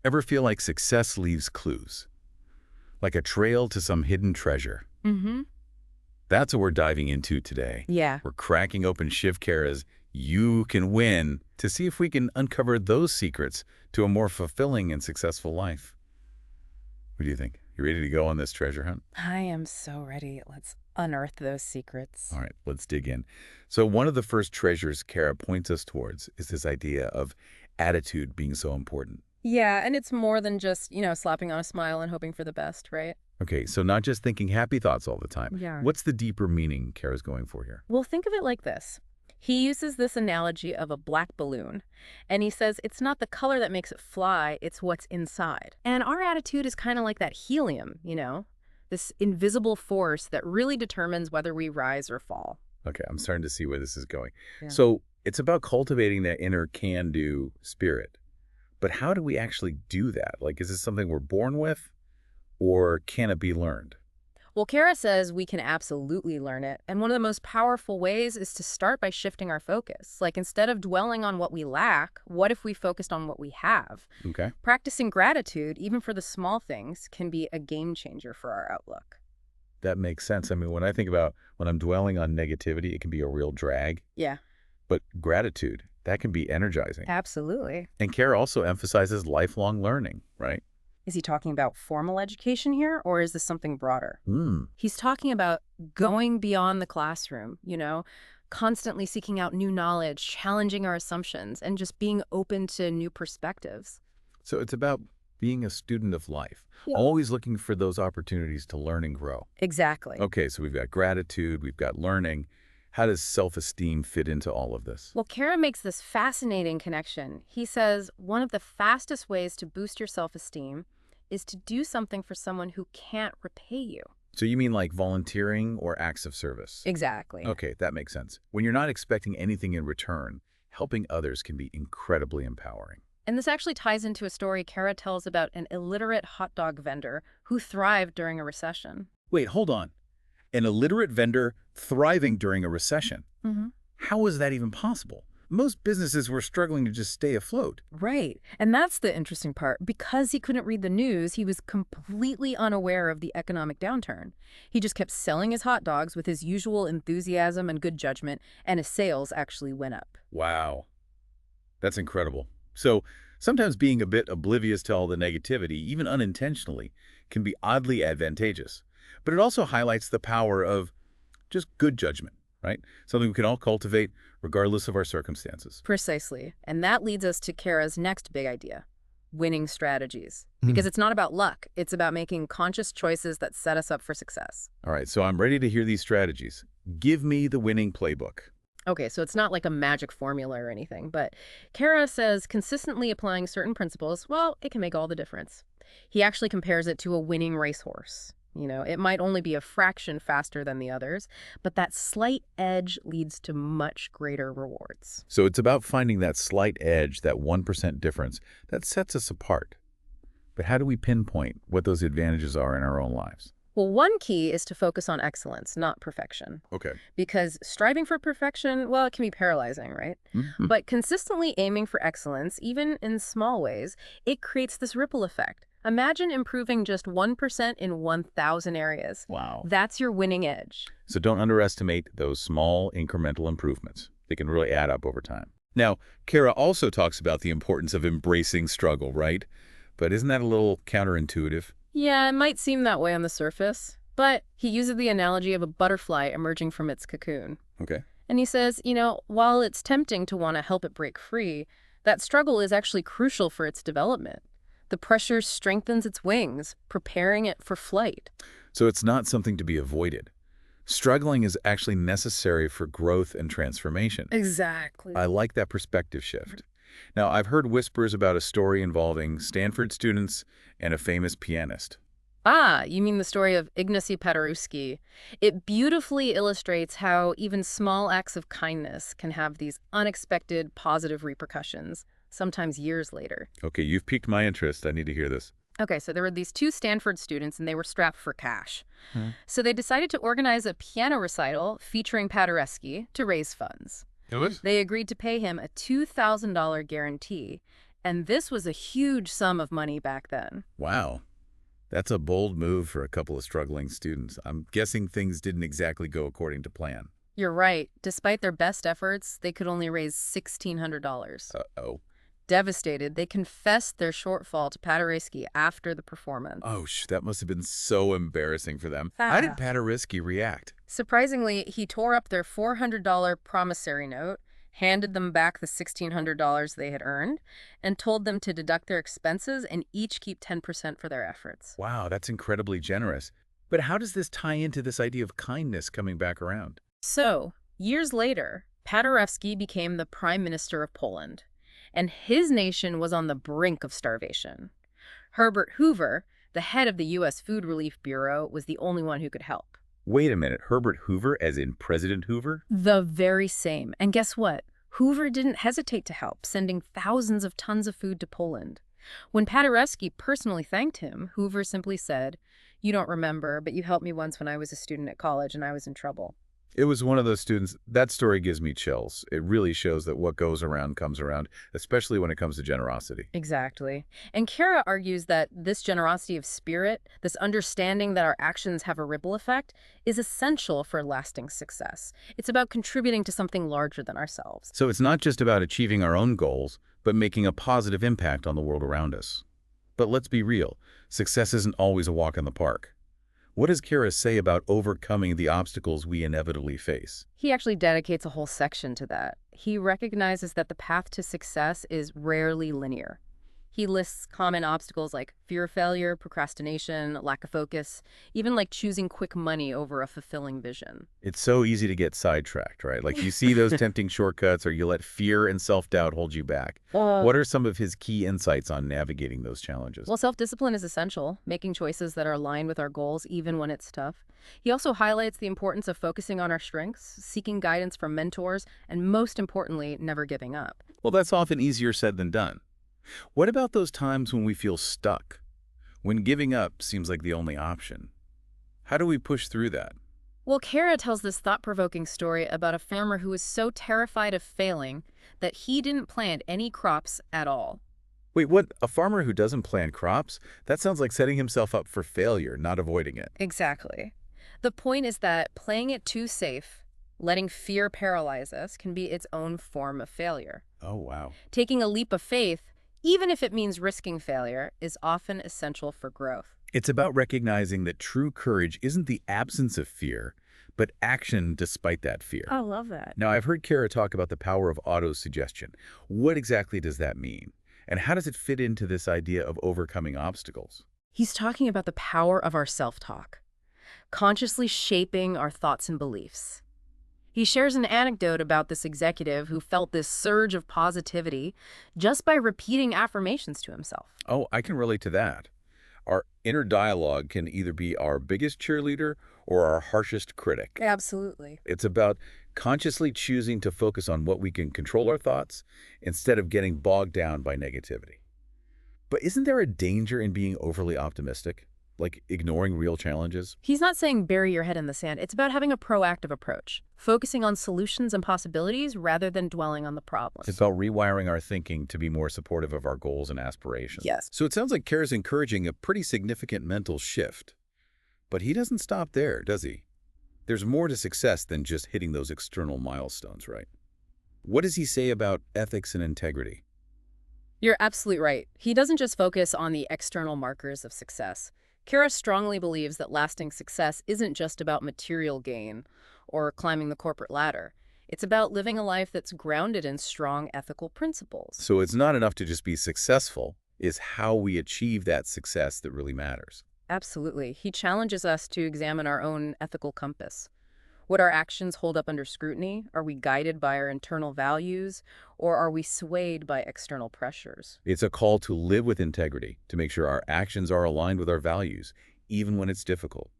Ever feel like success leaves clues? Like a trail to some hidden treasure? Mm-hmm. That's what we're diving into today. Yeah. We're cracking open Shiv Kara's You Can Win to see if we can uncover those secrets to a more fulfilling and successful life. What do you think? You ready to go on this treasure hunt? I am so ready. Let's unearth those secrets. All right, let's dig in. So one of the first treasures Kara points us towards is this idea of attitude being so important. Yeah, and it's more than just, slapping on a smile and hoping for the best, right? Okay, so not just thinking happy thoughts all the time. Yeah. What's the deeper meaning Kara's going for here? Well, think of it like this. He uses this analogy of a black balloon, and he says it's not the color that makes it fly, it's what's inside. And our attitude is kind of like that helium, this invisible force that really determines whether we rise or fall. Okay, I'm starting to see where this is going. Yeah. So it's about cultivating that inner can-do spirit. But how do we actually do that? Like, is this something we're born with, or can it be learned? Well, Kara says we can absolutely learn it, and one of the most powerful ways is to start by shifting our focus. Like, instead of dwelling on what we lack, what if we focused on what we have? Okay. Practicing gratitude, even for the small things, can be a game changer for our outlook. That makes sense. I mean, when I think about when I'm dwelling on negativity, it can be a real drag. Yeah, But gratitude, that can be energizing. absolutely. And Kara also emphasizes lifelong learning, right? Is he talking about formal education here, or is this something broader? Hmm. He's talking about going beyond the classroom, constantly seeking out new knowledge, challenging our assumptions, and just being open to new perspectives. So it's about being a student of life, Yeah. always looking for those opportunities to learn and grow. Exactly. Okay, so we've got gratitude, we've got learning. How does self-esteem fit into all of this? Well, Kara makes this fascinating connection. He says one of the fastest ways to boost your self-esteem is to do something for someone who can't repay you. So you mean like volunteering or acts of service? Exactly. Okay, that makes sense. When you're not expecting anything in return, helping others can be incredibly empowering. And this actually ties into a story Kara tells about an illiterate hot dog vendor who thrived during a recession. Wait, hold on. An illiterate vendor thriving during a recession. Mm-hmm. How is that even possible? Most businesses were struggling to just stay afloat. Right. And that's the interesting part. Because he couldn't read the news, he was completely unaware of the economic downturn. He just kept selling his hot dogs with his usual enthusiasm and good judgment, and his sales actually went up. Wow. That's incredible. So sometimes being a bit oblivious to all the negativity, even unintentionally, can be oddly advantageous. But it also highlights the power of just good judgment, right? Something we can all cultivate regardless of our circumstances. Precisely. And that leads us to Kara's next big idea, winning strategies. Because it's not about luck. It's about making conscious choices that set us up for success. All right, so I'm ready to hear these strategies. Give me the winning playbook. Okay, so it's not like a magic formula or anything, but Kara says consistently applying certain principles, well, it can make all the difference. He actually compares it to a winning racehorse. It might only be a fraction faster than the others, but that slight edge leads to much greater rewards. So it's about finding that slight edge, that 1% difference, that sets us apart. But how do we pinpoint what those advantages are in our own lives? Well, one key is to focus on excellence, not perfection. Okay. Because striving for perfection, well, it can be paralyzing, right? Mm-hmm. But consistently aiming for excellence, even in small ways, it creates this ripple effect. Imagine improving just 1% in 1,000 areas. Wow. That's your winning edge. So don't underestimate those small incremental improvements. They can really add up over time. Now, Kara also talks about the importance of embracing struggle, right? But isn't that a little counterintuitive? Yeah, it might seem that way on the surface, but he uses the analogy of a butterfly emerging from its cocoon. Okay. And he says, while it's tempting to want to help it break free, that struggle is actually crucial for its development. The pressure strengthens its wings, preparing it for flight. So it's not something to be avoided. Struggling is actually necessary for growth and transformation. Exactly. I like that perspective shift. Now, I've heard whispers about a story involving Stanford students and a famous pianist. Ah, you mean the story of Ignacy Paderewski. It beautifully illustrates how even small acts of kindness can have these unexpected positive repercussions, sometimes years later. Okay, you've piqued my interest. I need to hear this. Okay, so there were these two Stanford students, and they were strapped for cash. So they decided to organize a piano recital featuring Paderewski to raise funds. They agreed to pay him a $2,000 guarantee, And this was a huge sum of money back then. Wow. That's a bold move for a couple of struggling students. I'm guessing things didn't exactly go according to plan. You're right. Despite their best efforts, they could only raise $1,600. Uh-oh. Devastated, they confessed their shortfall to Paderewski after the performance. Oh, that must have been so embarrassing for them. How did Paderewski react? Surprisingly, he tore up their $400 promissory note, handed them back the $1,600 they had earned, and told them to deduct their expenses and each keep 10% for their efforts. Wow, that's incredibly generous. But how does this tie into this idea of kindness coming back around? So, years later, Paderewski became the Prime Minister of Poland, and his nation was on the brink of starvation. Herbert Hoover, the head of the U.S. Food Relief Bureau, was the only one who could help. Wait a minute, Herbert Hoover as in President Hoover? The very same. And guess what? Hoover didn't hesitate to help, sending thousands of tons of food to Poland. When Paderewski personally thanked him, Hoover simply said, "You don't remember, but you helped me once when I was a student at college and I was in trouble." It was one of those students. That story gives me chills. It really shows that what goes around comes around, especially when it comes to generosity. Exactly. And Kara argues that this generosity of spirit, this understanding that our actions have a ripple effect, is essential for lasting success. It's about contributing to something larger than ourselves. So it's not just about achieving our own goals, but making a positive impact on the world around us. But let's be real, success isn't always a walk in the park. What does Kara say about overcoming the obstacles we inevitably face? He actually dedicates a whole section to that. He recognizes that the path to success is rarely linear. He lists common obstacles like fear of failure, procrastination, lack of focus, even like choosing quick money over a fulfilling vision. It's so easy to get sidetracked, right? Like you see those tempting shortcuts or you let fear and self-doubt hold you back. What are some of his key insights on navigating those challenges? Well, self-discipline is essential, making choices that are aligned with our goals even when it's tough. He also highlights the importance of focusing on our strengths, seeking guidance from mentors, and most importantly, never giving up. Well, that's often easier said than done. What about those times when we feel stuck? When giving up seems like the only option? How do we push through that? Well, Kara tells this thought-provoking story about a farmer who was so terrified of failing that he didn't plant any crops at all. Wait, what? A farmer who doesn't plant crops? That sounds like setting himself up for failure, not avoiding it. Exactly. The point is that playing it too safe, letting fear paralyze us, can be its own form of failure. Oh, wow. Taking a leap of faith, even if it means risking failure, is often essential for growth. It's about recognizing that true courage isn't the absence of fear, but action despite that fear. I love that. Now, I've heard Kara talk about the power of auto-suggestion. What exactly does that mean? And how does it fit into this idea of overcoming obstacles? He's talking about the power of our self-talk, consciously shaping our thoughts and beliefs. He shares an anecdote about this executive who felt this surge of positivity just by repeating affirmations to himself. Oh, I can relate to that. Our inner dialogue can either be our biggest cheerleader or our harshest critic. Absolutely. It's about consciously choosing to focus on what we can control our thoughts instead of getting bogged down by negativity. But isn't there a danger in being overly optimistic, like ignoring real challenges? He's not saying bury your head in the sand. It's about having a proactive approach, focusing on solutions and possibilities rather than dwelling on the problems. It's about rewiring our thinking to be more supportive of our goals and aspirations. Yes. So it sounds like Kara's encouraging a pretty significant mental shift. But he doesn't stop there, does he? There's more to success than just hitting those external milestones, right? What does he say about ethics and integrity? You're absolutely right. He doesn't just focus on the external markers of success. Kara strongly believes that lasting success isn't just about material gain or climbing the corporate ladder. It's about living a life that's grounded in strong ethical principles. So it's not enough to just be successful. It's how we achieve that success that really matters. Absolutely. He challenges us to examine our own ethical compass. Would our actions hold up under scrutiny? Are we guided by our internal values, or are we swayed by external pressures? It's a call to live with integrity, to make sure our actions are aligned with our values, even when it's difficult.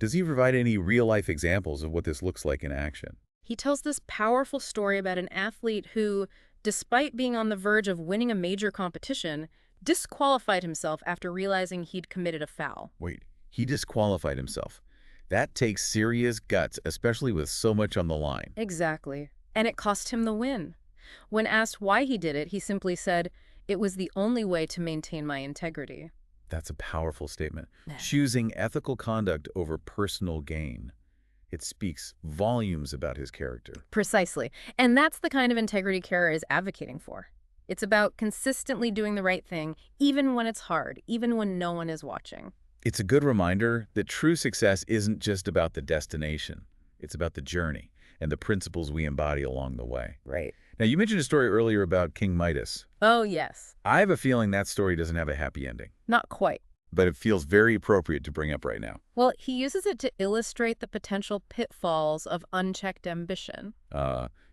Does he provide any real-life examples of what this looks like in action? He tells this powerful story about an athlete who, despite being on the verge of winning a major competition, disqualified himself after realizing he'd committed a foul. Wait, he disqualified himself. That takes serious guts, especially with so much on the line. Exactly. And it cost him the win. When asked why he did it, he simply said, It was the only way to maintain my integrity. That's a powerful statement. Yeah. Choosing ethical conduct over personal gain. It speaks volumes about his character. Precisely. And that's the kind of integrity Kara is advocating for. It's about consistently doing the right thing, even when it's hard, even when no one is watching. It's a good reminder that true success isn't just about the destination. It's about the journey and the principles we embody along the way. Right. Now, you mentioned a story earlier about King Midas. Oh, yes. I have a feeling that story doesn't have a happy ending, Not quite. but it feels very appropriate to bring up right now. Well, he uses it to illustrate the potential pitfalls of unchecked ambition.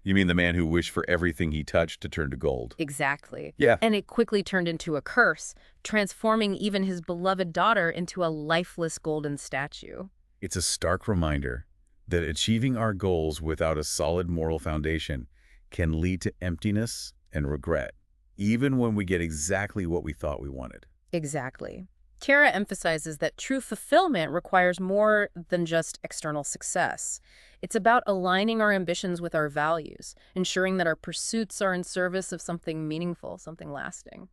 You mean the man who wished for everything he touched to turn to gold? Exactly. Yeah. And it quickly turned into a curse, transforming even his beloved daughter into a lifeless golden statue. It's a stark reminder that achieving our goals without a solid moral foundation can lead to emptiness and regret, even when we get exactly what we thought we wanted. Exactly. Kara emphasizes that true fulfillment requires more than just external success. It's about aligning our ambitions with our values, ensuring that our pursuits are in service of something meaningful, something lasting.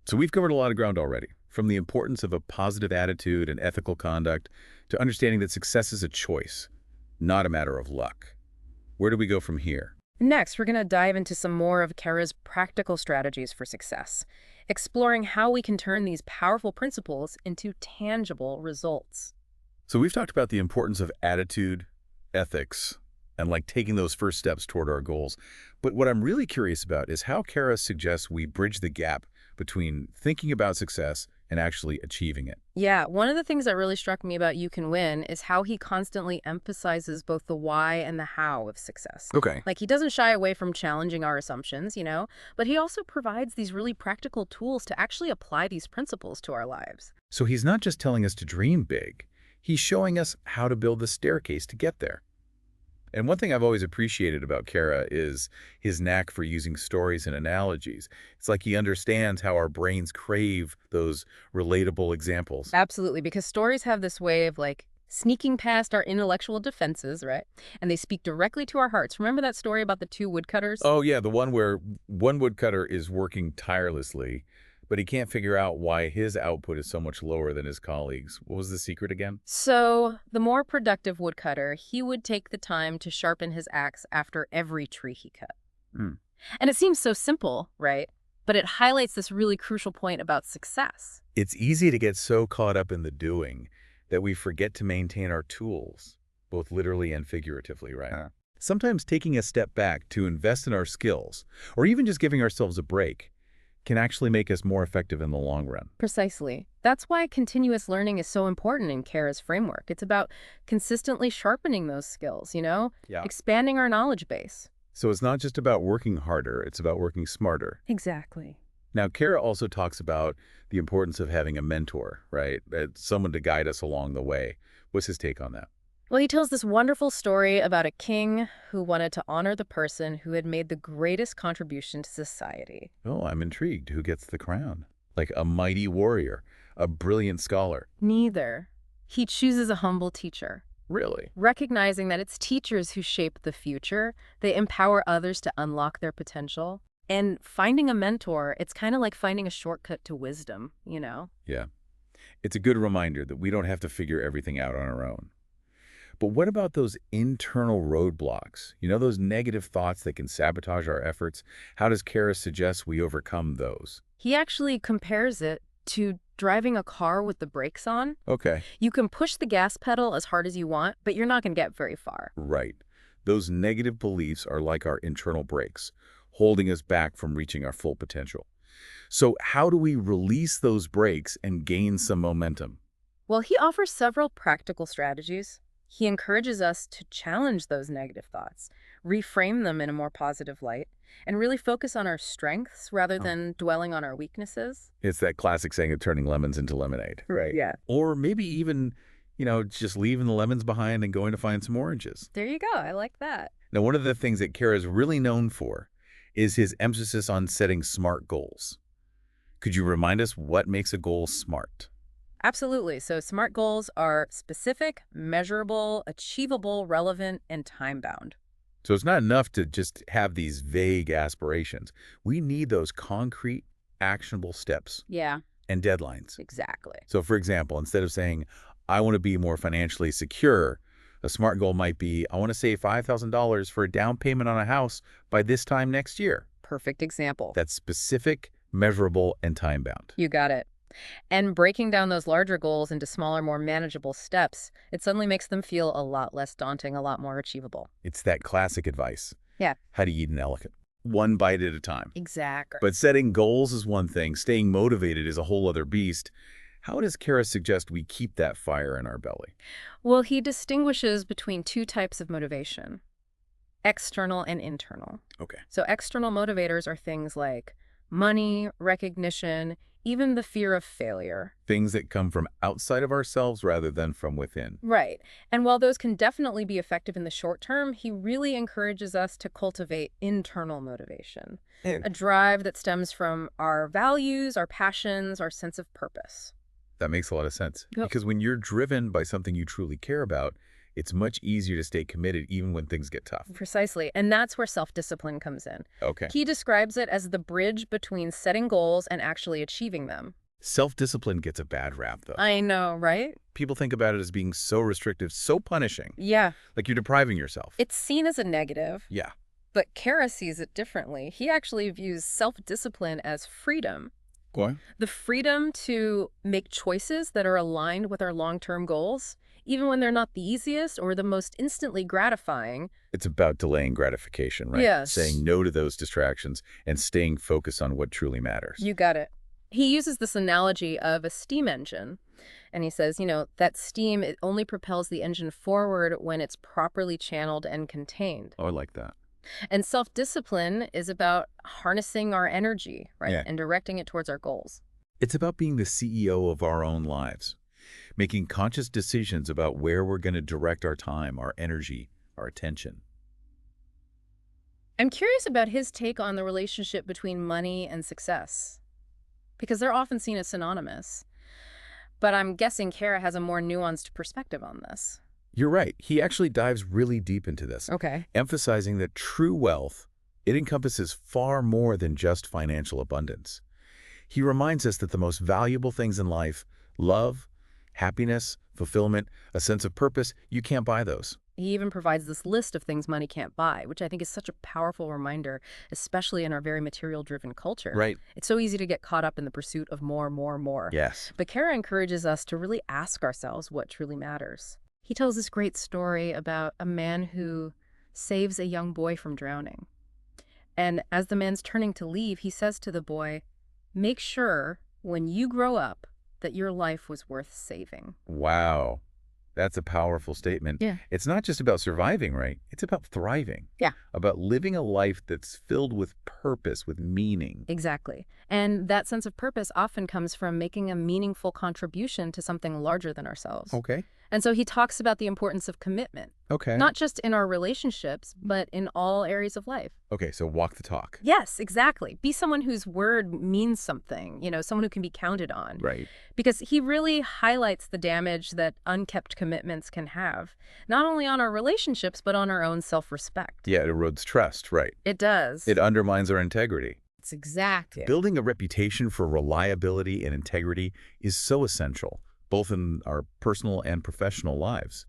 So we've covered a lot of ground already, from the importance of a positive attitude and ethical conduct to understanding that success is a choice, not a matter of luck. Where do we go from here? Next, we're going to dive into some more of Kara's practical strategies for success, exploring how we can turn these powerful principles into tangible results. So we've talked about the importance of attitude, ethics, and taking those first steps toward our goals. But what I'm really curious about is how Kara suggests we bridge the gap between thinking about success and actually achieving it. Yeah, one of the things that really struck me about You Can Win is how he constantly emphasizes both the why and the how of success. Okay. He doesn't shy away from challenging our assumptions, but he also provides these really practical tools to actually apply these principles to our lives. So he's not just telling us to dream big. He's showing us how to build the staircase to get there. And one thing I've always appreciated about Kara is his knack for using stories and analogies. It's like he understands how our brains crave those relatable examples. Absolutely, because stories have this way of sneaking past our intellectual defenses, right? And they speak directly to our hearts. Remember that story about the two woodcutters? Oh, yeah, the one where one woodcutter is working tirelessly, but he can't figure out why his output is so much lower than his colleagues. What was the secret again? So, the more productive woodcutter, he would take the time to sharpen his axe after every tree he cut. Mm. And it seems so simple, right? But it highlights this really crucial point about success. It's easy to get so caught up in the doing that we forget to maintain our tools, both literally and figuratively, right? Sometimes taking a step back to invest in our skills, or even just giving ourselves a break, can actually make us more effective in the long run. Precisely. That's why continuous learning is so important in Kara's framework. It's about consistently sharpening those skills, Yeah. expanding our knowledge base. So it's not just about working harder, it's about working smarter. Exactly. Now, Kara also talks about the importance of having a mentor, right? Someone to guide us along the way. What's his take on that? Well, he tells this wonderful story about a king who wanted to honor the person who had made the greatest contribution to society. Oh, I'm intrigued. Who gets the crown? Like a mighty warrior, a brilliant scholar. Neither. He chooses a humble teacher. Really? Recognizing that it's teachers who shape the future, they empower others to unlock their potential. And finding a mentor, it's kind of like finding a shortcut to wisdom, Yeah. It's a good reminder that we don't have to figure everything out on our own. But what about those internal roadblocks? Those negative thoughts that can sabotage our efforts? How does Kara suggest we overcome those? He actually compares it to driving a car with the brakes on. Okay. You can push the gas pedal as hard as you want, but you're not going to get very far. Right. Those negative beliefs are like our internal brakes, holding us back from reaching our full potential. So how do we release those brakes and gain some momentum? Well, he offers several practical strategies. He encourages us to challenge those negative thoughts, reframe them in a more positive light, and really focus on our strengths rather than dwelling on our weaknesses. It's that classic saying of turning lemons into lemonade. Right. Yeah. Or maybe even, just leaving the lemons behind and going to find some oranges. There you go. I like that. Now, one of the things that Kara is really known for is his emphasis on setting SMART goals. Could you remind us what makes a goal SMART? Absolutely. So SMART goals are specific, measurable, achievable, relevant, and time-bound. So it's not enough to just have these vague aspirations. We need those concrete, actionable steps Yeah, and deadlines. exactly. So, for example, instead of saying, I want to be more financially secure, a smart goal might be, I want to save $5,000 for a down payment on a house by this time next year. Perfect example. That's specific, measurable, and time-bound. You got it. And breaking down those larger goals into smaller, more manageable steps, it suddenly makes them feel a lot less daunting, a lot more achievable. It's that classic advice. Yeah. How to eat an elephant. One bite at a time. Exactly. But setting goals is one thing. Staying motivated is a whole other beast. How does Kara suggest we keep that fire in our belly? Well, he distinguishes between two types of motivation, external and internal. Okay. So external motivators are things like money, recognition, even the fear of failure. Things that come from outside of ourselves rather than from within. Right. And while those can definitely be effective in the short term, he really encourages us to cultivate internal motivation, a drive that stems from our values, our passions, our sense of purpose. That makes a lot of sense. Yep. Because when you're driven by something you truly care about, it's much easier to stay committed even when things get tough. Precisely. And that's where self-discipline comes in. Okay. He describes it as the bridge between setting goals and actually achieving them. Self-discipline gets a bad rap, though. I know, right? People think about it as being so restrictive, so punishing, Yeah. like you're depriving yourself. It's seen as a negative, Yeah. but Kara sees it differently. He actually views self-discipline as freedom. Go on. The freedom to make choices that are aligned with our long-term goals, even when they're not the easiest or the most instantly gratifying. It's about delaying gratification, right? Yes. Saying no to those distractions and staying focused on what truly matters. You got it. He uses this analogy of a steam engine. And he says, that steam, it only propels the engine forward when it's properly channeled and contained. Oh, I like that. And self-discipline is about harnessing our energy, right? Yeah. And directing it towards our goals. It's about being the CEO of our own lives, making conscious decisions about where we're going to direct our time, our energy, our attention. I'm curious about his take on the relationship between money and success, because they're often seen as synonymous. But I'm guessing Kara has a more nuanced perspective on this. You're right. He actually dives really deep into this, Okay. emphasizing that true wealth, it encompasses far more than just financial abundance. He reminds us that the most valuable things in life, love, happiness, fulfillment, a sense of purpose, you can't buy those. He even provides this list of things money can't buy, which I think is such a powerful reminder, especially in our very material-driven culture. Right. It's so easy to get caught up in the pursuit of more, more, more. Yes. But Kara encourages us to really ask ourselves what truly matters. He tells this great story about a man who saves a young boy from drowning. And as the man's turning to leave, he says to the boy, "Make sure when you grow up that your life was worth saving." Wow. That's a powerful statement. Yeah. It's not just about surviving, right? It's about thriving. Yeah. About living a life that's filled with purpose, with meaning. Exactly. And that sense of purpose often comes from making a meaningful contribution to something larger than ourselves. Okay. And so he talks about the importance of commitment, Okay. not just in our relationships, but in all areas of life. Okay, so walk the talk. Yes, exactly. Be someone whose word means something, someone who can be counted on. Right. Because he really highlights the damage that unkept commitments can have, not only on our relationships, but on our own self-respect. Yeah, it erodes trust, right. It does. It undermines our integrity. It's exactly. Building a reputation for reliability and integrity is so essential, both in our personal and professional lives.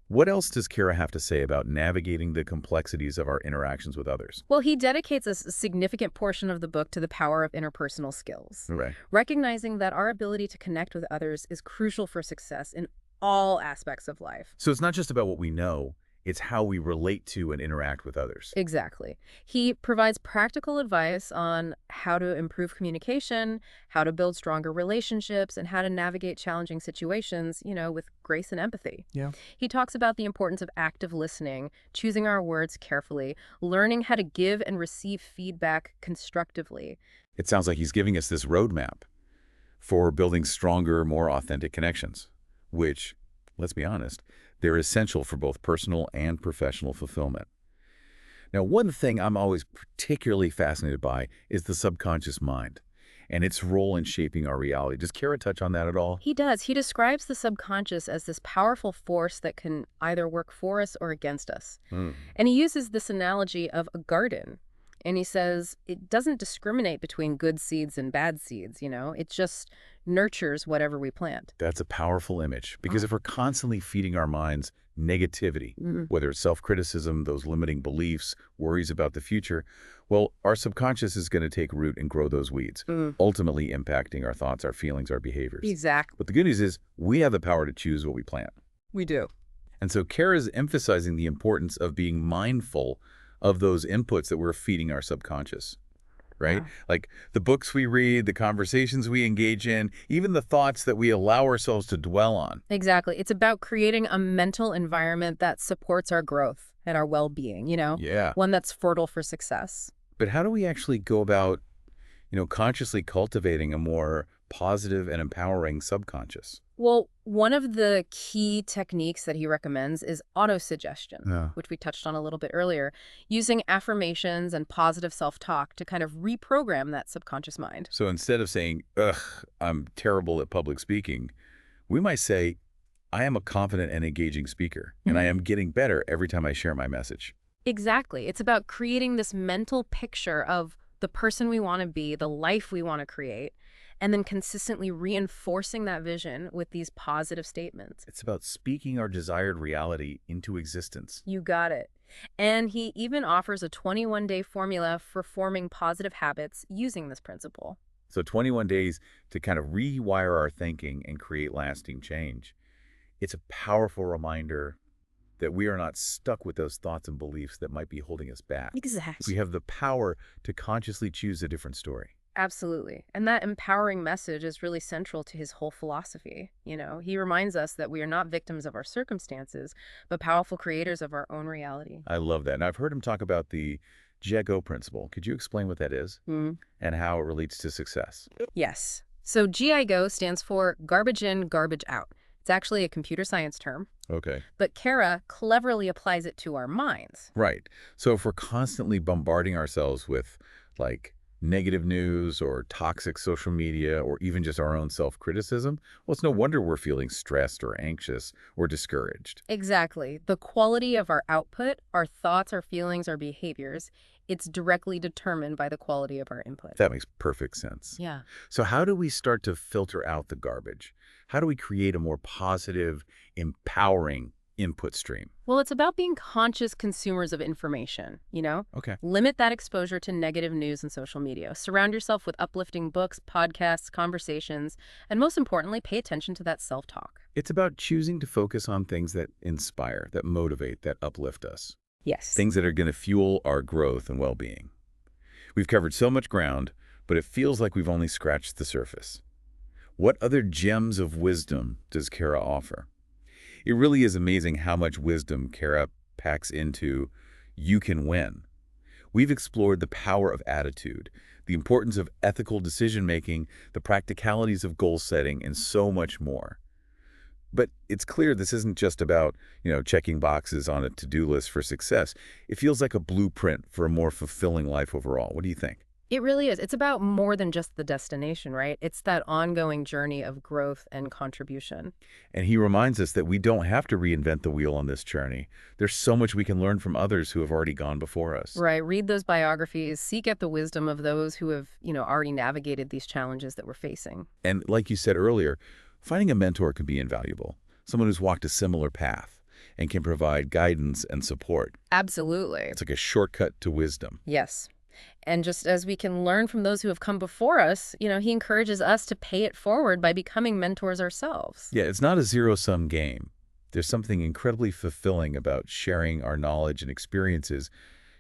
What else does Kara have to say about navigating the complexities of our interactions with others? Well, he dedicates a significant portion of the book to the power of interpersonal skills, Right. recognizing that our ability to connect with others is crucial for success in all aspects of life. So it's not just about what we know, it's how we relate to and interact with others. Exactly. He provides practical advice on how to improve communication, how to build stronger relationships, and how to navigate challenging situations, with grace and empathy. Yeah. He talks about the importance of active listening, choosing our words carefully, learning how to give and receive feedback constructively. It sounds like he's giving us this roadmap for building stronger, more authentic connections, which, let's be honest, they're essential for both personal and professional fulfillment. Now, one thing I'm always particularly fascinated by is the subconscious mind and its role in shaping our reality. Does Kara touch on that at all? He does. He describes the subconscious as this powerful force that can either work for us or against us. And he uses this analogy of a garden. And he says it doesn't discriminate between good seeds and bad seeds, it just nurtures whatever we plant. That's a powerful image, because if we're constantly feeding our minds negativity, Mm. whether it's self-criticism, those limiting beliefs, worries about the future, well, our subconscious is going to take root and grow those weeds, Mm. ultimately impacting our thoughts, our feelings, our behaviors. Exactly. But the good news is we have the power to choose what we plant. We do. And so Kara's emphasizing the importance of being mindful of those inputs that we're feeding our subconscious, right? Yeah. Like the books we read, the conversations we engage in, even the thoughts that we allow ourselves to dwell on. Exactly. It's about creating a mental environment that supports our growth and our well-being, Yeah. one that's fertile for success. But how do we actually go about, consciously cultivating a more positive and empowering subconscious? Well, one of the key techniques that he recommends is autosuggestion, Yeah. which we touched on a little bit earlier, using affirmations and positive self-talk to kind of reprogram that subconscious mind. So instead of saying, ugh, I'm terrible at public speaking, we might say, I am a confident and engaging speaker, and I am getting better every time I share my message. Exactly. It's about creating this mental picture of the person we want to be, the life we want to create, and then consistently reinforcing that vision with these positive statements. It's about speaking our desired reality into existence. You got it. And he even offers a 21-day formula for forming positive habits using this principle. So 21 days to kind of rewire our thinking and create lasting change. It's a powerful reminder that we are not stuck with those thoughts and beliefs that might be holding us back. Exactly. We have the power to consciously choose a different story. Absolutely. And that empowering message is really central to his whole philosophy. He reminds us that we are not victims of our circumstances, but powerful creators of our own reality. I love that. And I've heard him talk about the GIGO principle. Could you explain what that is and how it relates to success? Yes. So GIGO stands for garbage in, garbage out. It's actually a computer science term, Okay. but Kara cleverly applies it to our minds. Right. So if we're constantly bombarding ourselves with like negative news or toxic social media or even just our own self-criticism, well, it's no wonder we're feeling stressed or anxious or discouraged. Exactly. The quality of our output, our thoughts, our feelings, our behaviors, it's directly determined by the quality of our input. That makes perfect sense. Yeah. So how do we start to filter out the garbage? How do we create a more positive, empowering input stream? Well, it's about being conscious consumers of information, Okay. Limit that exposure to negative news and social media. Surround yourself with uplifting books, podcasts, conversations, and most importantly, pay attention to that self-talk. It's about choosing to focus on things that inspire, that motivate, that uplift us. Yes. Things that are going to fuel our growth and well-being. We've covered so much ground, but it feels like we've only scratched the surface. What other gems of wisdom does Kara offer? It really is amazing how much wisdom Kara packs into You Can Win. We've explored the power of attitude, the importance of ethical decision-making, the practicalities of goal setting, and so much more. But it's clear this isn't just about, checking boxes on a to-do list for success. It feels like a blueprint for a more fulfilling life overall. What do you think? It really is. It's about more than just the destination, right? It's that ongoing journey of growth and contribution. And he reminds us that we don't have to reinvent the wheel on this journey. There's so much we can learn from others who have already gone before us. Right. Read those biographies, seek out the wisdom of those who have, already navigated these challenges that we're facing. And like you said earlier, finding a mentor can be invaluable. Someone who's walked a similar path and can provide guidance and support. Absolutely. It's like a shortcut to wisdom. Yes. And just as we can learn from those who have come before us, he encourages us to pay it forward by becoming mentors ourselves. Yeah, it's not a zero-sum game. There's something incredibly fulfilling about sharing our knowledge and experiences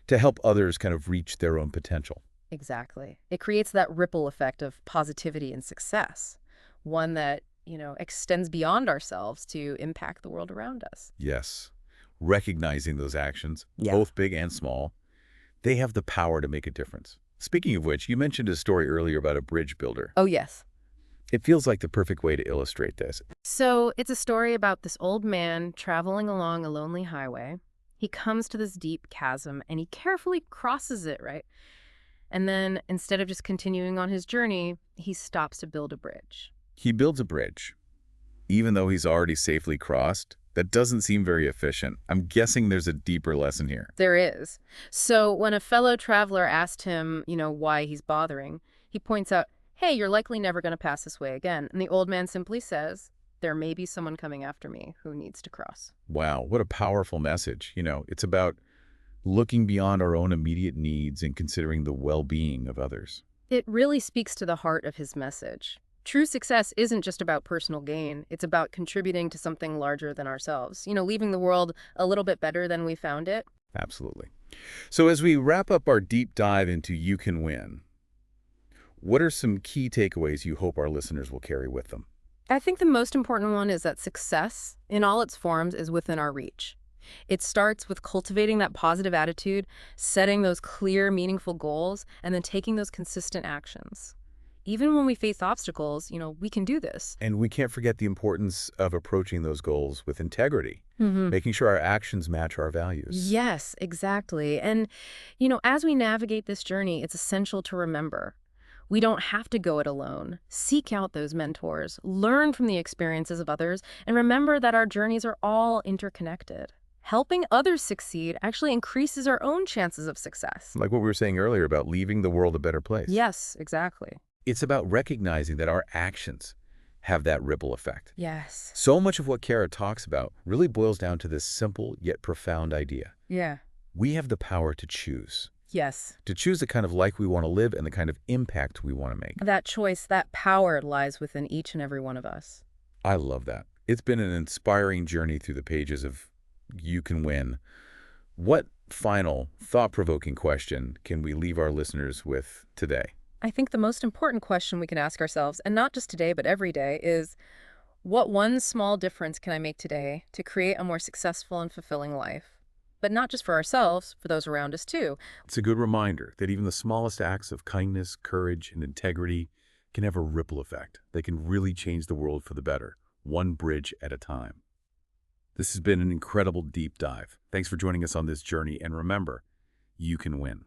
to help others kind of reach their own potential. Exactly. It creates that ripple effect of positivity and success, one that, extends beyond ourselves to impact the world around us. Yes, recognizing those actions, Yeah. both big and small, they have the power to make a difference. Speaking of which, you mentioned a story earlier about a bridge builder. Oh, yes. It feels like the perfect way to illustrate this. So it's a story about this old man traveling along a lonely highway. He comes to this deep chasm and he carefully crosses it, right? And then instead of just continuing on his journey, he stops to build a bridge. He builds a bridge. Even though he's already safely crossed, That doesn't seem very efficient. I'm guessing there's a deeper lesson here. There is. So when a fellow traveler asked him, why he's bothering, he points out, hey, you're likely never going to pass this way again. And the old man simply says, there may be someone coming after me who needs to cross. Wow, what a powerful message. It's about looking beyond our own immediate needs and considering the well-being of others. It really speaks to the heart of his message. True success isn't just about personal gain. It's about contributing to something larger than ourselves. Leaving the world a little bit better than we found it. Absolutely. So as we wrap up our deep dive into You Can Win, what are some key takeaways you hope our listeners will carry with them? I think the most important one is that success, in all its forms, is within our reach. It starts with cultivating that positive attitude, setting those clear, meaningful goals, and then taking those consistent actions. Even when we face obstacles, we can do this. And we can't forget the importance of approaching those goals with integrity, making sure our actions match our values. Yes, exactly. And, as we navigate this journey, it's essential to remember we don't have to go it alone. Seek out those mentors, learn from the experiences of others, and remember that our journeys are all interconnected. Helping others succeed actually increases our own chances of success. Like what we were saying earlier about leaving the world a better place. Yes, exactly. It's about recognizing that our actions have that ripple effect. Yes. So much of what Kara talks about really boils down to this simple yet profound idea. Yeah. We have the power to choose. Yes. To choose the kind of life we want to live and the kind of impact we want to make. That choice, that power lies within each and every one of us. I love that. It's been an inspiring journey through the pages of You Can Win. What final, thought-provoking question can we leave our listeners with today? I think the most important question we can ask ourselves, and not just today, but every day, is what one small difference can I make today to create a more successful and fulfilling life? But not just for ourselves, for those around us too. It's a good reminder that even the smallest acts of kindness, courage, and integrity can have a ripple effect. They can really change the world for the better, one bridge at a time. This has been an incredible deep dive. Thanks for joining us on this journey, and remember, you can win.